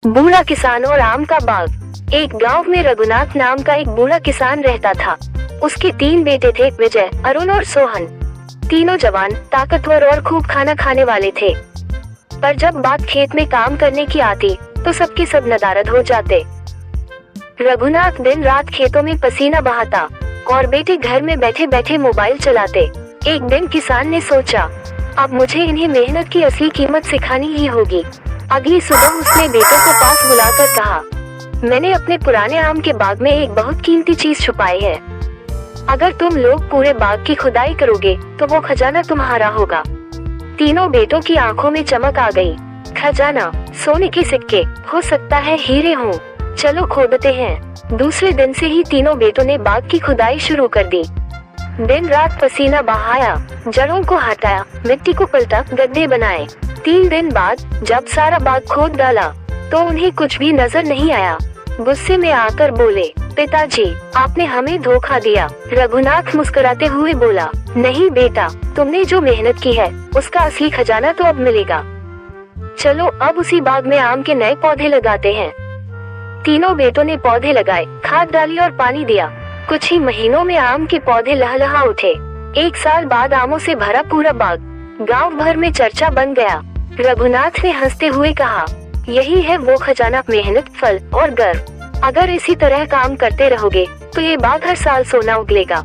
बूढ़ा किसान और आम का बाग। एक गांव में रघुनाथ नाम का एक बूढ़ा किसान रहता था। उसके 3 बेटे थे, विजय, अरुण और सोहन। तीनों जवान, ताकतवर और खूब खाना खाने वाले थे। पर जब बात खेत में काम करने की आती तो सबके सब नदारद हो जाते। रघुनाथ दिन रात खेतों में पसीना बहाता और बेटे घर में बैठे बैठे मोबाइल चलाते। एक दिन किसान ने सोचा, अब मुझे इन्हें मेहनत की असली कीमत सिखानी ही होगी। अगली सुबह उसने बेटों को पास बुलाकर कहा, मैंने अपने पुराने आम के बाग में एक बहुत कीमती चीज छुपाई है। अगर तुम लोग पूरे बाग की खुदाई करोगे तो वो खजाना तुम्हारा होगा। तीनों बेटों की आंखों में चमक आ गई। खजाना, सोने के सिक्के, हो सकता है हीरे हों, चलो खोदते हैं। दूसरे दिन से ही तीनों बेटों ने बाग की खुदाई शुरू कर दी। दिन रात पसीना बहाया, जड़ों को हटाया, मिट्टी को पलटा, गड्ढे बनाए। 3 दिन बाद जब सारा बाग खोद डाला तो उन्हें कुछ भी नजर नहीं आया। गुस्से में आकर बोले, पिताजी, आपने हमें धोखा दिया। रघुनाथ मुस्कुराते हुए बोला, नहीं बेटा, तुमने जो मेहनत की है उसका असली खजाना तो अब मिलेगा। चलो अब उसी बाग में आम के नए पौधे लगाते हैं। तीनों बेटों ने पौधे लगाए, खाद डाली और पानी दिया। कुछ ही महीनों में आम के पौधे लहलहा उठे। 1 साल बाद आमों से भरा पूरा बाग गांव भर में चर्चा बन गया। रघुनाथ ने हंसते हुए कहा, यही है वो खजाना, मेहनत, फल और गर्व। अगर इसी तरह काम करते रहोगे तो ये बाग हर साल सोना उगलेगा।